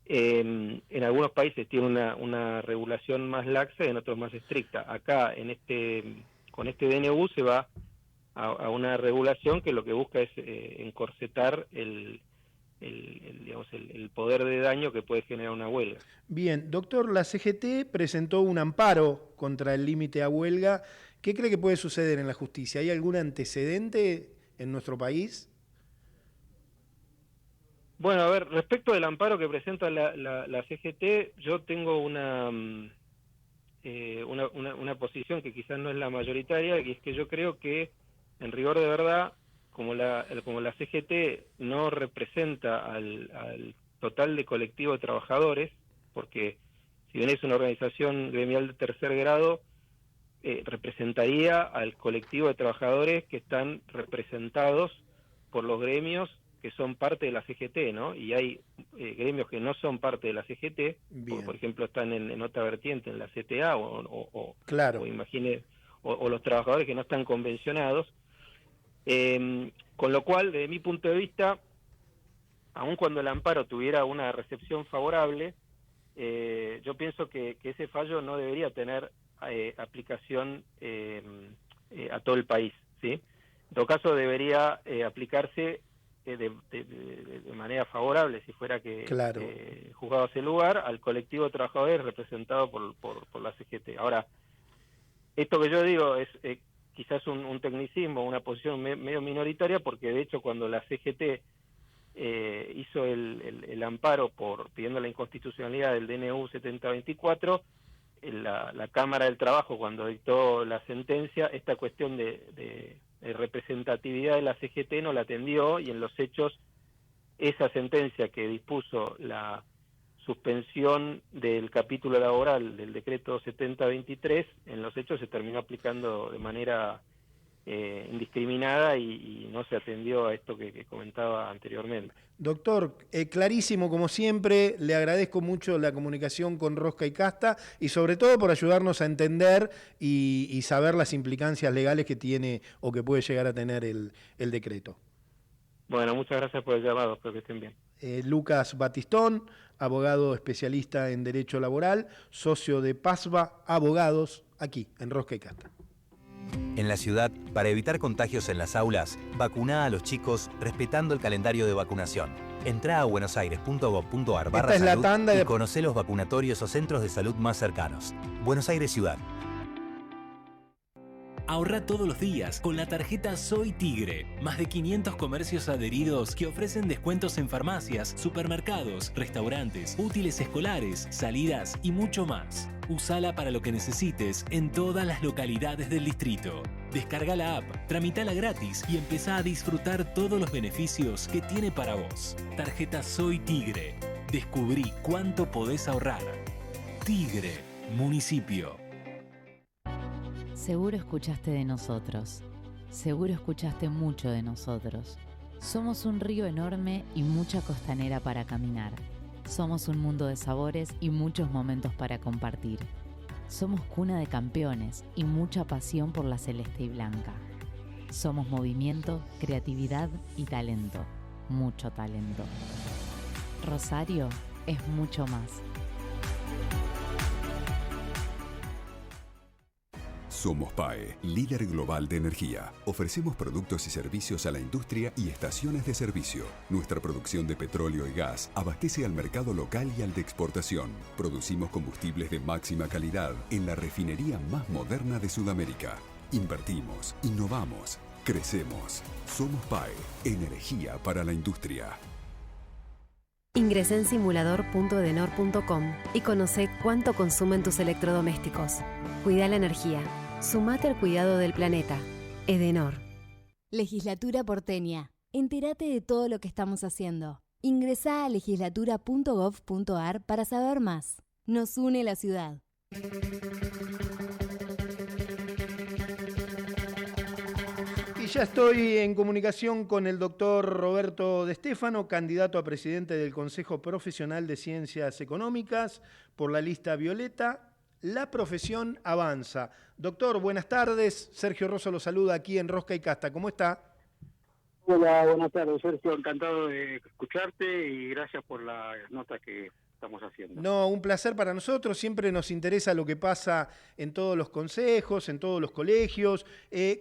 en algunos países tiene una regulación más laxa y en otros más estricta. Acá, con este DNU se va a una regulación que lo que busca es encorsetar el poder de daño que puede generar una huelga. Bien, doctor, la CGT presentó un amparo contra el límite a huelga. ¿Qué cree que puede suceder en la justicia? ¿Hay algún antecedente en nuestro país? Bueno, a ver, respecto del amparo que presenta la CGT, yo tengo una posición que quizás no es la mayoritaria, y es que yo creo que, en rigor de verdad, como la CGT no representa al total de colectivo de trabajadores, porque si bien es una organización gremial de tercer grado, representaría al colectivo de trabajadores que están representados por los gremios que son parte de la CGT, ¿no? Y hay gremios que no son parte de la CGT, por ejemplo están en otra vertiente, en la CTA, claro. o los trabajadores que no están convencionados. Con lo cual, desde mi punto de vista, aun cuando el amparo tuviera una recepción favorable, yo pienso que ese fallo no debería tener aplicación a todo el país, ¿sí? En todo caso, debería aplicarse de manera favorable, si fuera que claro. Juzgado ese lugar, al colectivo de trabajadores representado por la CGT. Ahora, esto que yo digo es quizás un tecnicismo, una posición medio minoritaria, porque de hecho cuando la CGT hizo el amparo pidiendo la inconstitucionalidad del DNU 7024, la Cámara del Trabajo, cuando dictó la sentencia, esta cuestión de representatividad de la CGT no la atendió, y en los hechos esa sentencia que dispuso la suspensión del capítulo laboral del decreto 7023, en los hechos se terminó aplicando de manera indiscriminada y no se atendió a esto que comentaba anteriormente. Doctor, clarísimo como siempre, le agradezco mucho la comunicación con Rosca y Casta y sobre todo por ayudarnos a entender y saber las implicancias legales que tiene o que puede llegar a tener el decreto. Bueno, muchas gracias por el llamado, espero que estén bien. Lucas Batistón, abogado especialista en Derecho Laboral, socio de PASVA Abogados, aquí en Rosca y Casta. En la ciudad, para evitar contagios en las aulas, vacuná a los chicos respetando el calendario de vacunación. Entrá a buenosaires.gov.ar/salud y conocé los vacunatorios o centros de salud más cercanos. Buenos Aires Ciudad. Ahorra todos los días con la tarjeta Soy Tigre. Más de 500 comercios adheridos que ofrecen descuentos en farmacias, supermercados, restaurantes, útiles escolares, salidas y mucho más. Usala para lo que necesites en todas las localidades del distrito. Descarga la app, tramitala gratis y empezá a disfrutar todos los beneficios que tiene para vos. Tarjeta Soy Tigre. Descubrí cuánto podés ahorrar. Tigre, municipio. Seguro escuchaste de nosotros. Seguro escuchaste mucho de nosotros. Somos un río enorme y mucha costanera para caminar. Somos un mundo de sabores y muchos momentos para compartir. Somos cuna de campeones y mucha pasión por la celeste y blanca. Somos movimiento, creatividad y talento. Mucho talento. Rosario es mucho más. Somos PAE, líder global de energía. Ofrecemos productos y servicios a la industria y estaciones de servicio. Nuestra producción de petróleo y gas abastece al mercado local y al de exportación. Producimos combustibles de máxima calidad en la refinería más moderna de Sudamérica. Invertimos, innovamos, crecemos. Somos PAE, energía para la industria. Ingresá en simulador.edenor.com y conocé cuánto consumen tus electrodomésticos. Cuida la energía. Sumate al cuidado del planeta. Edenor. Legislatura porteña. Entérate de todo lo que estamos haciendo. Ingresá a legislatura.gov.ar para saber más. Nos une la ciudad. Ya estoy en comunicación con el doctor Roberto De Stefano, candidato a presidente del Consejo Profesional de Ciencias Económicas por la lista violeta. La profesión avanza. Doctor, buenas tardes. Sergio Rosso lo saluda aquí en Rosca y Casta. ¿Cómo está? Hola, buenas tardes, Sergio. Encantado de escucharte y gracias por la nota que estamos haciendo. No, un placer para nosotros. Siempre nos interesa lo que pasa en todos los consejos, en todos los colegios.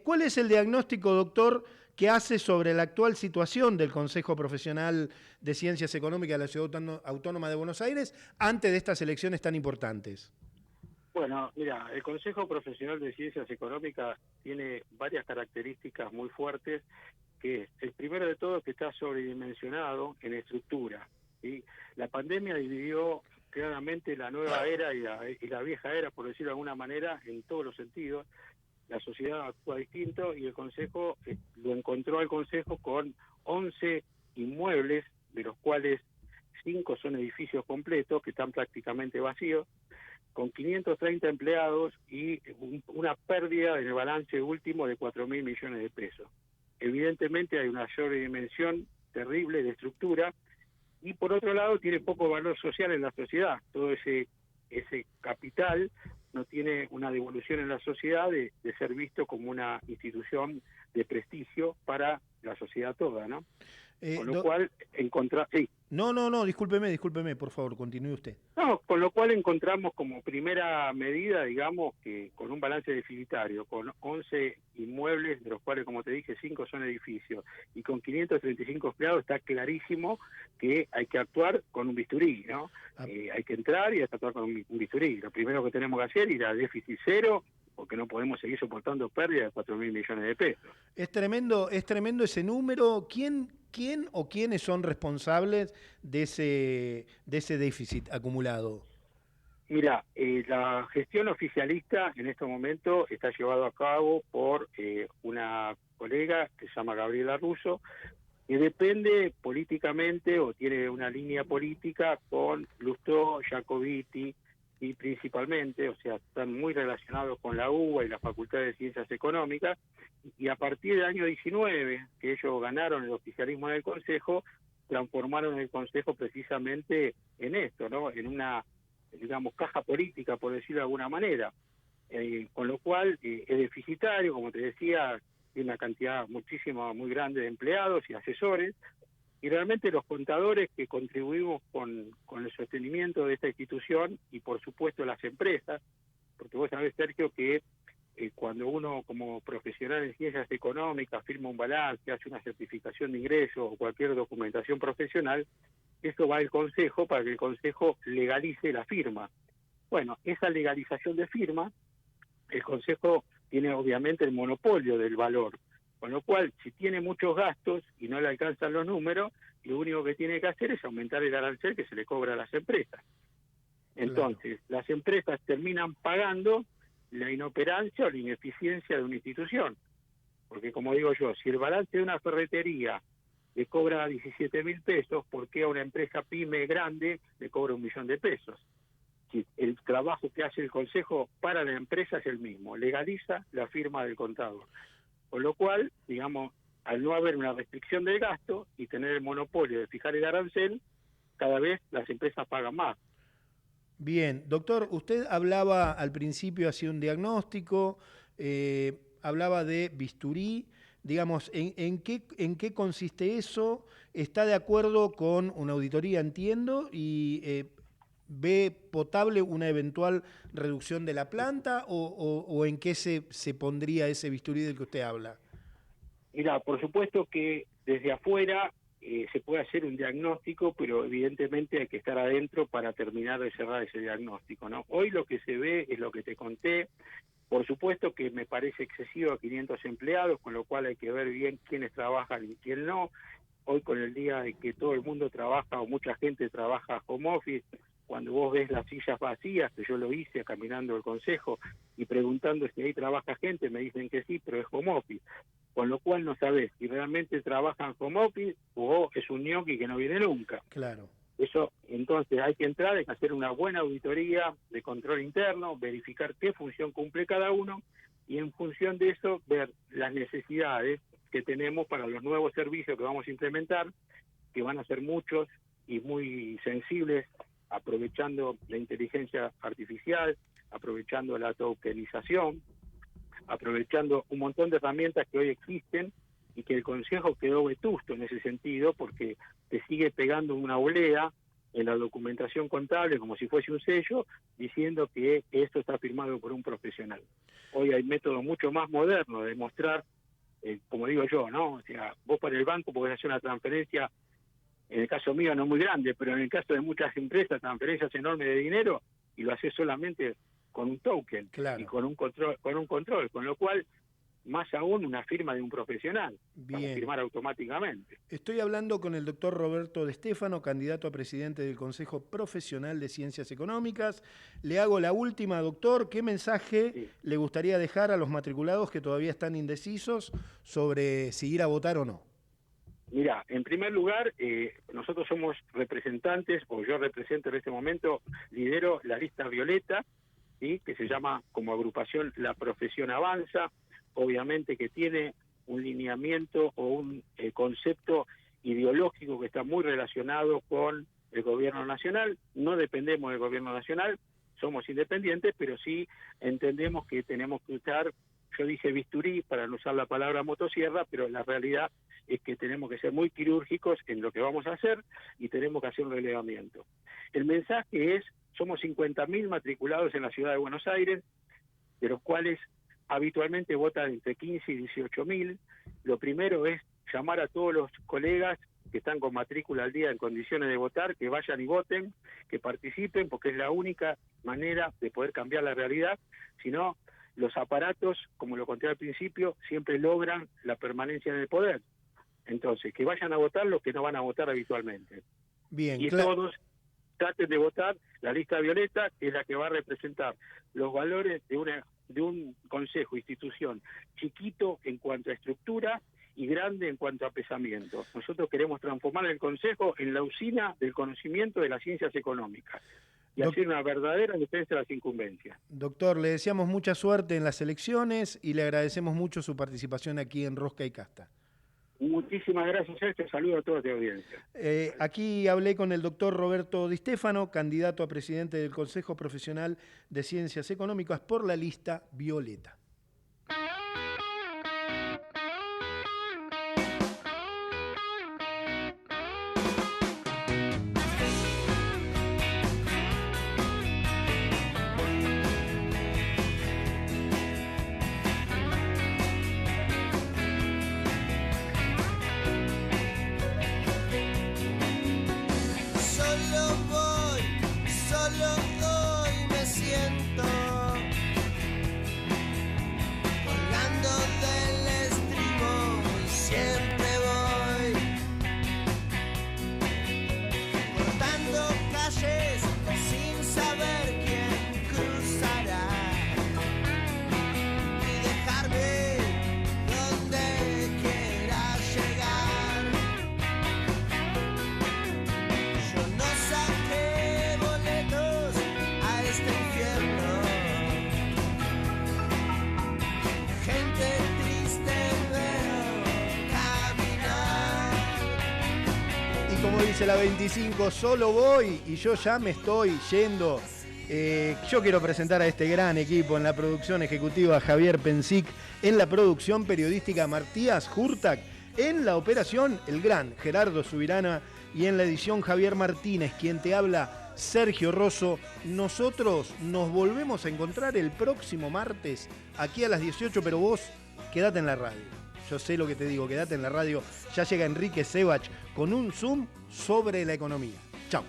¿Cuál es el diagnóstico, doctor, que hace sobre la actual situación del Consejo Profesional de Ciencias Económicas de la Ciudad Autónoma de Buenos Aires antes de estas elecciones tan importantes? Bueno, mira, el Consejo Profesional de Ciencias Económicas tiene varias características muy fuertes, que es, el primero de todo, que está sobredimensionado en estructura, ¿sí? La pandemia dividió claramente la nueva era y la vieja era, por decirlo de alguna manera, en todos los sentidos. La sociedad actúa distinto y el Consejo lo encontró al Consejo con 11 inmuebles, de los cuales 5 son edificios completos que están prácticamente vacíos, con 530 empleados y una pérdida en el balance último de 4.000 millones de pesos. Evidentemente hay una sobredimensión terrible de estructura y por otro lado tiene poco valor social en la sociedad. Todo ese capital no tiene una devolución en la sociedad de ser visto como una institución de prestigio para la sociedad toda, ¿no? Con lo cual sí. No, discúlpeme, por favor, continúe usted. No, con lo cual encontramos como primera medida, digamos, que con un balance deficitario, con 11 inmuebles, de los cuales, como te dije, 5 son edificios, y con 535 empleados, está clarísimo que hay que actuar con un bisturí, ¿no? Hay que entrar y hay que actuar con un bisturí. Lo primero que tenemos que hacer es ir a déficit cero, porque no podemos seguir soportando pérdidas de 4.000 millones de pesos. Es tremendo ese número. ¿Quién o quiénes son responsables de ese déficit acumulado? Mira, la gestión oficialista en este momento está llevada a cabo por una colega que se llama Gabriela Russo, que depende políticamente o tiene una línea política con Lustó, Jacobiti, y principalmente, o sea, están muy relacionados con la UBA y la Facultad de Ciencias Económicas, y a partir del año 19, que ellos ganaron el oficialismo en el Consejo, transformaron el Consejo precisamente en esto, ¿no? En una, digamos, caja política, por decirlo de alguna manera, con lo cual es deficitario, como te decía, tiene una cantidad muchísima, muy grande de empleados y asesores, y realmente los contadores que contribuimos con el sostenimiento de esta institución y por supuesto las empresas, porque vos sabés, Sergio, que cuando uno como profesional en ciencias económicas firma un balance, hace una certificación de ingreso o cualquier documentación profesional, eso va al Consejo para que el Consejo legalice la firma. Bueno, esa legalización de firma, el Consejo tiene obviamente el monopolio del valor. Con lo cual, si tiene muchos gastos y no le alcanzan los números, lo único que tiene que hacer es aumentar el arancel que se le cobra a las empresas. Entonces, las empresas terminan pagando la inoperancia o la ineficiencia de una institución. Porque, como digo yo, si el balance de una ferretería le cobra 17.000 pesos, ¿por qué a una empresa pyme grande le cobra 1 millón de pesos? Si el trabajo que hace el Consejo para la empresa es el mismo, legaliza la firma del contador. Con lo cual, digamos, al no haber una restricción del gasto y tener el monopolio de fijar el arancel, cada vez las empresas pagan más. Bien, doctor, usted hablaba al principio, hacía un diagnóstico, hablaba de bisturí, digamos, ¿en qué consiste eso? ¿Está de acuerdo con una auditoría, entiendo, y ve potable una eventual reducción de la planta o en qué se pondría ese bisturí del que usted habla? Mira, por supuesto que desde afuera se puede hacer un diagnóstico, pero evidentemente hay que estar adentro para terminar de cerrar ese diagnóstico, ¿no? Hoy lo que se ve es lo que te conté. Por supuesto que me parece excesivo a 500 empleados, con lo cual hay que ver bien quiénes trabajan y quién no. Hoy, con el día de que todo el mundo trabaja o mucha gente trabaja home office, cuando vos ves las sillas vacías, que yo lo hice caminando el Consejo y preguntando si ahí trabaja gente, me dicen que sí, pero es home office. Con lo cual no sabés si realmente trabajan home office o es un ñoqui que no viene nunca. Claro. Eso, entonces hay que entrar, hay que hacer una buena auditoría de control interno, verificar qué función cumple cada uno y en función de eso ver las necesidades que tenemos para los nuevos servicios que vamos a implementar, que van a ser muchos y muy sensibles, aprovechando la inteligencia artificial, aprovechando la tokenización, aprovechando un montón de herramientas que hoy existen y que el Consejo quedó vetusto en ese sentido porque te sigue pegando una olea en la documentación contable como si fuese un sello diciendo que esto está firmado por un profesional. Hoy hay métodos mucho más modernos de demostrar, como digo yo, ¿no? O sea, vos para el banco podés hacer una transferencia, en el caso mío no muy grande, pero en el caso de muchas empresas, transferencias enormes de dinero, y lo haces solamente con un token y con un control, con lo cual más aún una firma de un profesional, para firmar automáticamente. Estoy hablando con el doctor Roberto De Stefano, candidato a presidente del Consejo Profesional de Ciencias Económicas. Le hago la última, doctor. ¿Qué mensaje le gustaría dejar a los matriculados que todavía están indecisos sobre si ir a votar o no? Mira, en primer lugar, nosotros somos representantes, o yo represento en este momento, lidero la lista violeta, ¿sí?, que se llama como agrupación La Profesión Avanza, obviamente que tiene un lineamiento o un concepto ideológico que está muy relacionado con el gobierno nacional. No dependemos del gobierno nacional, somos independientes, pero sí entendemos que tenemos que usar, yo dije bisturí para no usar la palabra motosierra, pero la realidad es que tenemos que ser muy quirúrgicos en lo que vamos a hacer y tenemos que hacer un relevamiento. El mensaje es, somos 50.000 matriculados en la ciudad de Buenos Aires, de los cuales habitualmente votan entre 15 y 18.000. Lo primero es llamar a todos los colegas que están con matrícula al día en condiciones de votar, que vayan y voten, que participen, porque es la única manera de poder cambiar la realidad. Si no, los aparatos, como lo conté al principio, siempre logran la permanencia en el poder. Entonces, que vayan a votar los que no van a votar habitualmente. Bien, y todos traten de votar la lista violeta, que es la que va a representar los valores de un consejo, institución, chiquito en cuanto a estructura y grande en cuanto a pesamiento. Nosotros queremos transformar el consejo en la usina del conocimiento de las ciencias económicas y hacer una verdadera defensa de las incumbencias. Doctor, le deseamos mucha suerte en las elecciones y le agradecemos mucho su participación aquí en Rosca y Casta. Muchísimas gracias, Sergio. Saludo a toda tu audiencia. Aquí hablé con el doctor Roberto Di Stefano, candidato a presidente del Consejo Profesional de Ciencias Económicas por la lista violeta. Dice la 25, solo voy y yo ya me estoy yendo. Yo quiero presentar a este gran equipo en la producción ejecutiva Javier Pensic, en la producción periodística Matías Hurtak, en la operación el gran Gerardo Subirana y en la edición Javier Martínez, quien te habla Sergio Rosso. Nosotros nos volvemos a encontrar el próximo martes aquí a las 18, pero vos quédate en la radio. Yo sé lo que te digo, quédate en la radio. Ya llega Enrique Sebach con un Zoom sobre la economía. Chau.